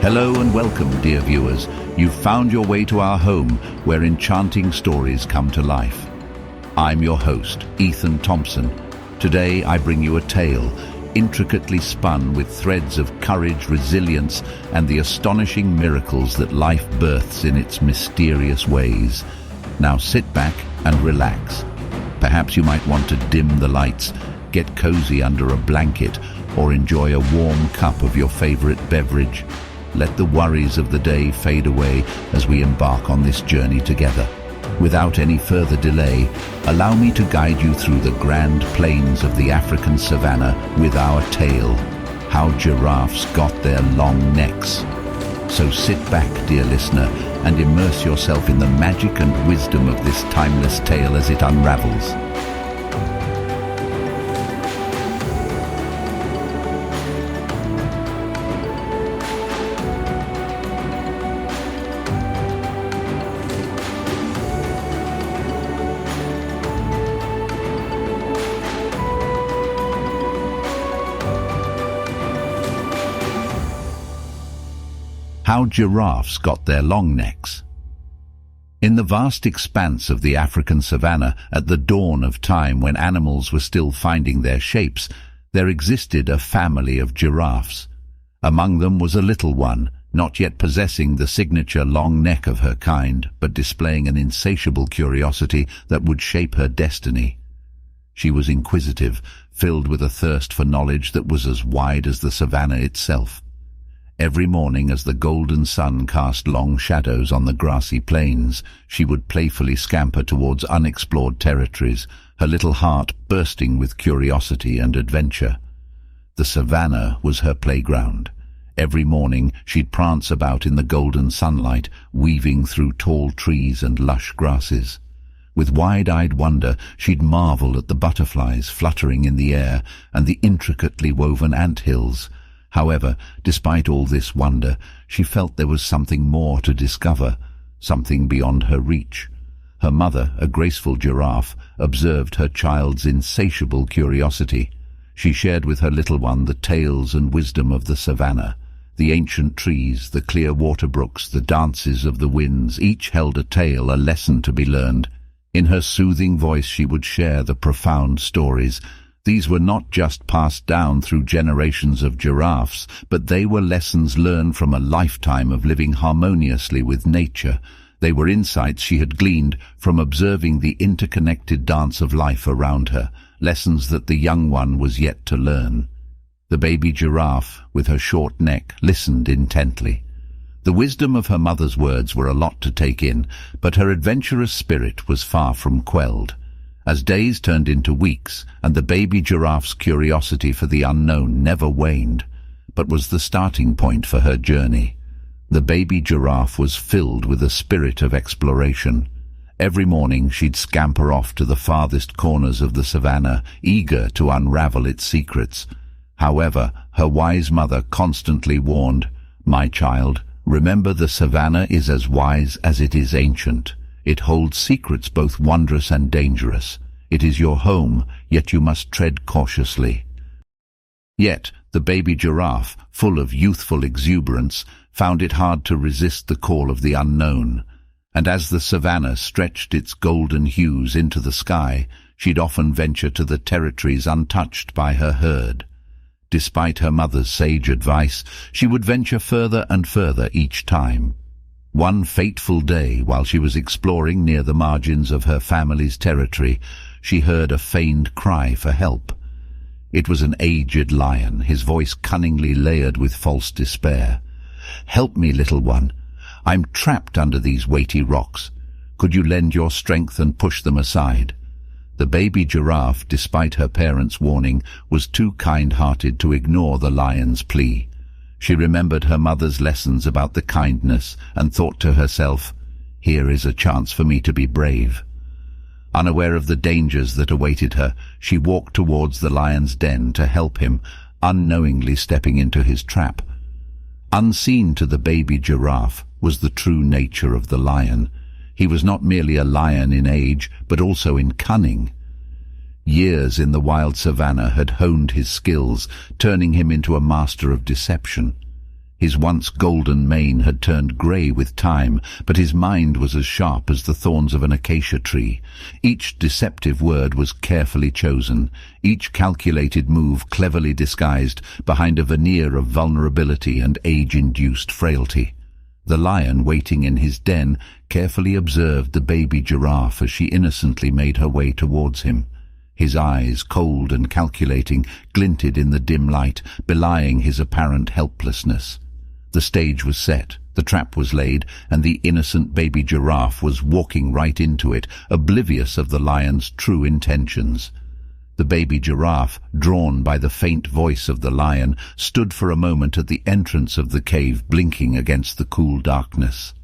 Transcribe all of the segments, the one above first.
Hello and welcome, dear viewers. You've found your way to our home where enchanting stories come to life. I'm your host, Thompson. Today I bring you a tale intricately spun with threads of courage, resilience, and the astonishing miracles that life births in its mysterious ways. Now sit back and relax. Perhaps you might want to dim the lights, get cozy under a blanket, or enjoy a warm cup of your favorite beverage. Let the worries of the day fade away as we embark on this journey together. Without any further delay, allow me to guide you through the grand plains of the African savanna with our tale, How Giraffes Got Their Long Necks. So sit back, dear listener, and immerse yourself in the magic and wisdom of this timeless tale as it unravels. How Giraffes Got Their Long Necks. In the vast expanse of the African savanna, at the dawn of time when animals were still finding their shapes, there existed a family of giraffes. Among them was a little one, not yet possessing the signature long neck of her kind, but displaying an insatiable curiosity that would shape her destiny. She was inquisitive, filled with a thirst for knowledge that was as wide as the savanna itself. Every morning as the golden sun cast long shadows on the grassy plains, she would playfully scamper towards unexplored territories, her little heart bursting with curiosity and adventure. The savanna was her playground. Every morning she'd prance about in the golden sunlight, weaving through tall trees and lush grasses. With wide-eyed wonder, she'd marvel at the butterflies fluttering in the air and the intricately woven anthills. However, despite all this wonder, she felt there was something more to discover, something beyond her reach. Her mother, a graceful giraffe, observed her child's insatiable curiosity. She shared with her little one the tales and wisdom of the savanna. The ancient trees, the clear water brooks, the dances of the winds, each held a tale, a lesson to be learned. In her soothing voice she would share the profound stories. These were not just passed down through generations of giraffes, but they were lessons learned from a lifetime of living harmoniously with nature. They were insights she had gleaned from observing the interconnected dance of life around her, lessons that the young one was yet to learn. The baby giraffe, with her short neck, listened intently. The wisdom of her mother's words were a lot to take in, but her adventurous spirit was far from quelled. As days turned into weeks, and the baby giraffe's curiosity for the unknown never waned, but was the starting point for her journey. The baby giraffe was filled with a spirit of exploration. Every morning she'd scamper off to the farthest corners of the savanna, eager to unravel its secrets. However, her wise mother constantly warned, "My child, remember the savanna is as wise as it is ancient. It holds secrets both wondrous and dangerous. It is your home, yet you must tread cautiously." Yet, the baby giraffe, full of youthful exuberance, found it hard to resist the call of the unknown. And as the savanna stretched its golden hues into the sky, she'd often venture to the territories untouched by her herd. Despite her mother's sage advice, she would venture further and further each time. One fateful day, while she was exploring near the margins of her family's territory, she heard a feigned cry for help. It was an aged lion, his voice cunningly layered with false despair. "Help me, little one. I'm trapped under these weighty rocks. Could you lend your strength and push them aside?" The baby giraffe, despite her parents' warning, was too kind-hearted to ignore the lion's plea. She remembered her mother's lessons about the kindness and thought to herself, "Here is a chance for me to be brave." Unaware of the dangers that awaited her, she walked towards the lion's den to help him, unknowingly stepping into his trap. Unseen to the baby giraffe was the true nature of the lion. He was not merely a lion in age, but also in cunning. Years in the wild savanna had honed his skills, turning him into a master of deception. His once golden mane had turned grey with time, but his mind was as sharp as the thorns of an acacia tree. Each deceptive word was carefully chosen, each calculated move cleverly disguised behind a veneer of vulnerability and age-induced frailty. The lion, waiting in his den, carefully observed the baby giraffe as she innocently made her way towards him. His eyes, cold and calculating, glinted in the dim light, belying his apparent helplessness. The stage was set, the trap was laid, and the innocent baby giraffe was walking right into it, oblivious of the lion's true intentions. The baby giraffe, drawn by the faint voice of the lion, stood for a moment at the entrance of the cave, blinking against the cool darkness.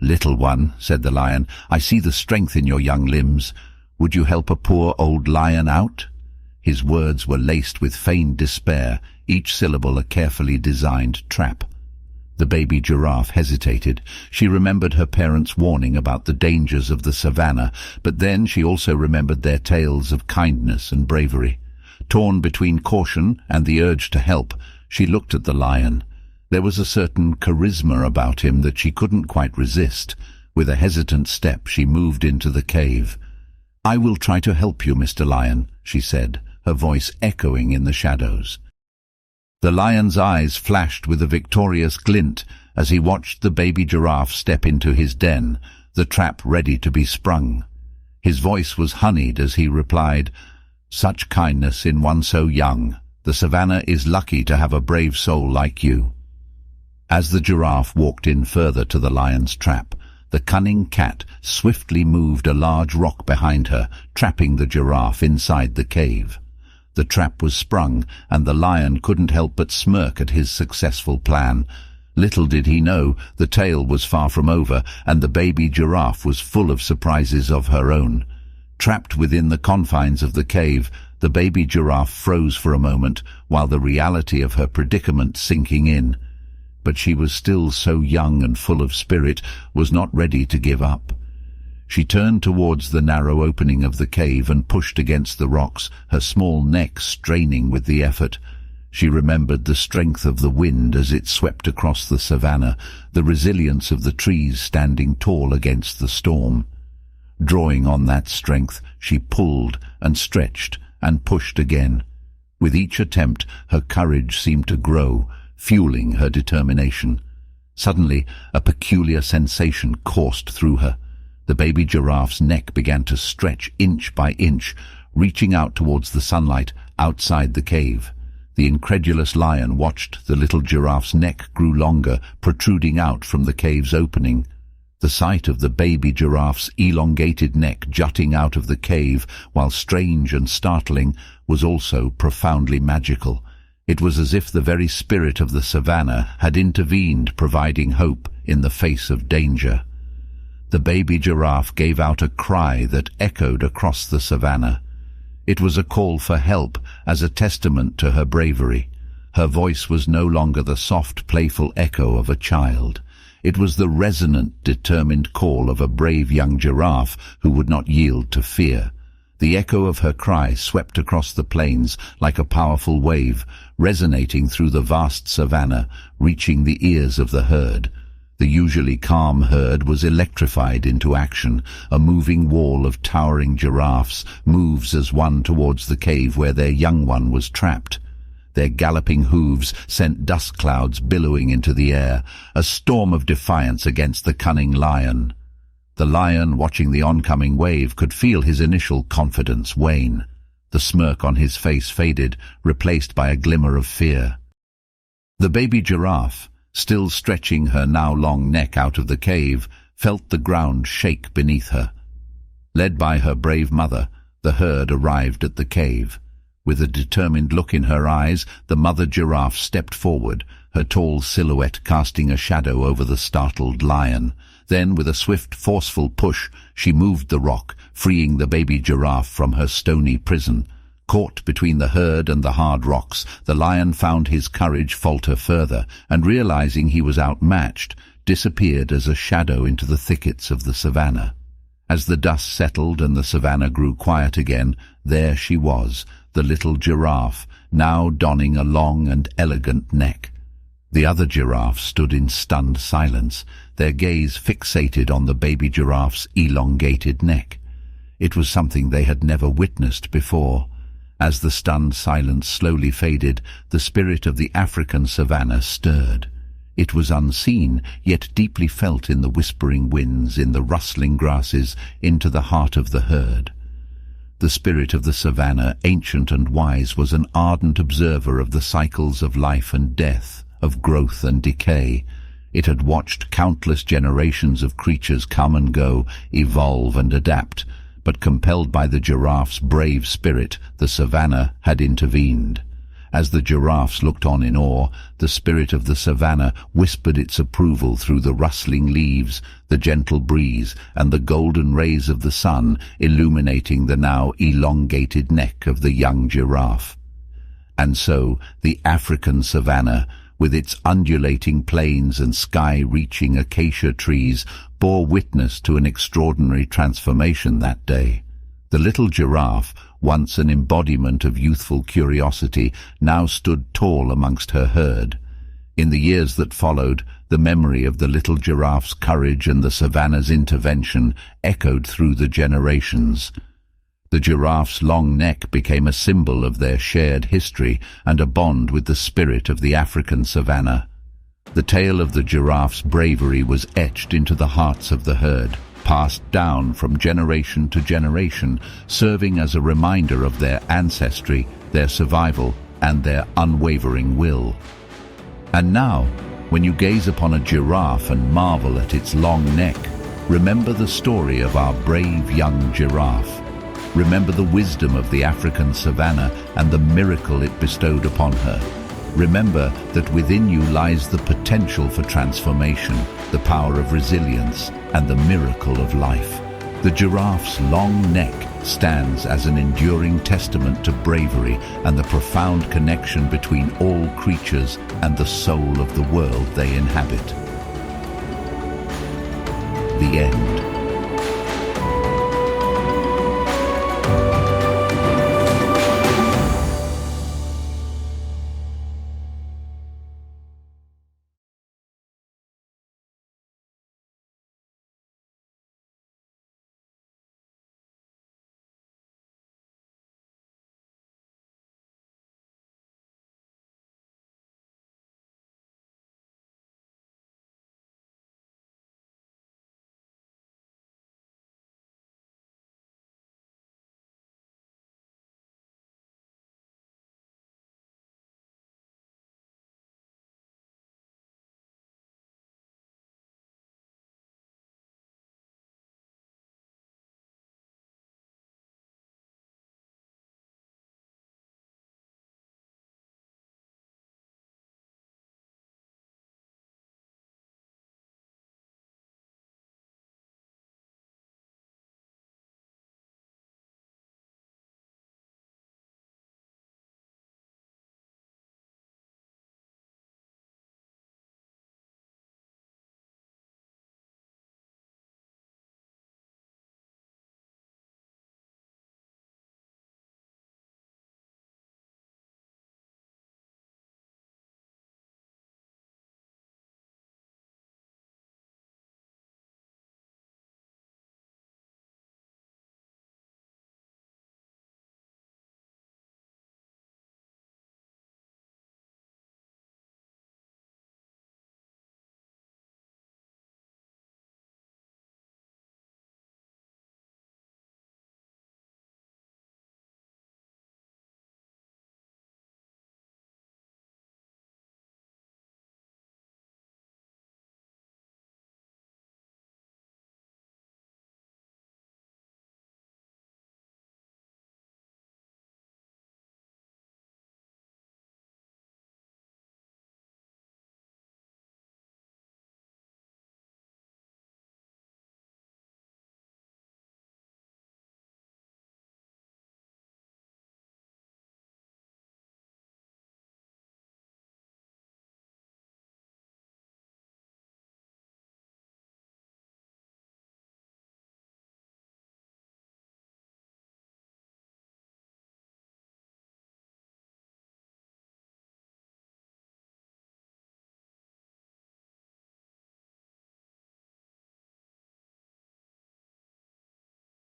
"Little one," said the lion, "I see the strength in your young limbs. Would you help a poor old lion out?" His words were laced with feigned despair, each syllable a carefully designed trap. The baby giraffe hesitated. She remembered her parents' warning about the dangers of the savanna, but then she also remembered their tales of kindness and bravery. Torn between caution and the urge to help, she looked at the lion. There was a certain charisma about him that she couldn't quite resist. With a hesitant step, she moved into the cave. "I will try to help you, Mr. Lion," she said, her voice echoing in the shadows. The lion's eyes flashed with a victorious glint as he watched the baby giraffe step into his den, the trap ready to be sprung. His voice was honeyed as he replied, "Such kindness in one so young. The savanna is lucky to have a brave soul like you." As the giraffe walked in further to the lion's trap, the cunning cat swiftly moved a large rock behind her, trapping the giraffe inside the cave. The trap was sprung, and the lion couldn't help but smirk at his successful plan. Little did he know, the tale was far from over, and the baby giraffe was full of surprises of her own. Trapped within the confines of the cave, the baby giraffe froze for a moment, while the reality of her predicament sinking in. But she was still so young and full of spirit, was not ready to give up. She turned towards the narrow opening of the cave and pushed against the rocks, her small neck straining with the effort. She remembered the strength of the wind as it swept across the savanna, the resilience of the trees standing tall against the storm. Drawing on that strength, she pulled and stretched and pushed again. With each attempt, her courage seemed to grow, fueling her determination. Suddenly, a peculiar sensation coursed through her. The baby giraffe's neck began to stretch inch by inch, reaching out towards the sunlight outside the cave. The incredulous lion watched the little giraffe's neck grew longer, protruding out from the cave's opening. The sight of the baby giraffe's elongated neck jutting out of the cave, while strange and startling, was also profoundly magical. It was as if the very spirit of the savanna had intervened, providing hope in the face of danger. The baby giraffe gave out a cry that echoed across the savanna. It was a call for help, as a testament to her bravery. Her voice was no longer the soft, playful echo of a child. It was the resonant, determined call of a brave young giraffe who would not yield to fear. The echo of her cry swept across the plains like a powerful wave, resonating through the vast savanna, reaching the ears of the herd. The usually calm herd was electrified into action. A moving wall of towering giraffes moves as one towards the cave where their young one was trapped. Their galloping hooves sent dust clouds billowing into the air, a storm of defiance against the cunning lion. The lion, watching the oncoming wave, could feel his initial confidence wane. The smirk on his face faded, replaced by a glimmer of fear. The baby giraffe, still stretching her now long neck out of the cave, felt the ground shake beneath her. Led by her brave mother, the herd arrived at the cave. With a determined look in her eyes, the mother giraffe stepped forward, her tall silhouette casting a shadow over the startled lion. Then, with a swift, forceful push, she moved the rock, freeing the baby giraffe from her stony prison. Caught between the herd and the hard rocks, the lion found his courage falter further, and realizing he was outmatched, disappeared as a shadow into the thickets of the savanna. As the dust settled and the savanna grew quiet again, there she was, the little giraffe, now donning a long and elegant neck. The other giraffes stood in stunned silence, their gaze fixated on the baby giraffe's elongated neck. It was something they had never witnessed before. As the stunned silence slowly faded, the spirit of the African savanna stirred. It was unseen, yet deeply felt in the whispering winds, in the rustling grasses, into the heart of the herd. The spirit of the savanna, ancient and wise, was an ardent observer of the cycles of life and death, of growth and decay. It had watched countless generations of creatures come and go, evolve and adapt, but compelled by the giraffe's brave spirit, the savanna had intervened. As the giraffes looked on in awe, the spirit of the savanna whispered its approval through the rustling leaves, the gentle breeze, and the golden rays of the sun illuminating the now elongated neck of the young giraffe. And so the African savanna, with its undulating plains and sky-reaching acacia trees, bore witness to an extraordinary transformation that day. The little giraffe, once an embodiment of youthful curiosity, now stood tall amongst her herd. In the years that followed, the memory of the little giraffe's courage and the savanna's intervention echoed through the generations. The giraffe's long neck became a symbol of their shared history and a bond with the spirit of the African savanna. The tale of the giraffe's bravery was etched into the hearts of the herd, passed down from generation to generation, serving as a reminder of their ancestry, their survival, and their unwavering will. And now, when you gaze upon a giraffe and marvel at its long neck, remember the story of our brave young giraffe. Remember the wisdom of the African savanna and the miracle it bestowed upon her. Remember that within you lies the potential for transformation, the power of resilience, and the miracle of life. The giraffe's long neck stands as an enduring testament to bravery and the profound connection between all creatures and the soul of the world they inhabit. The end.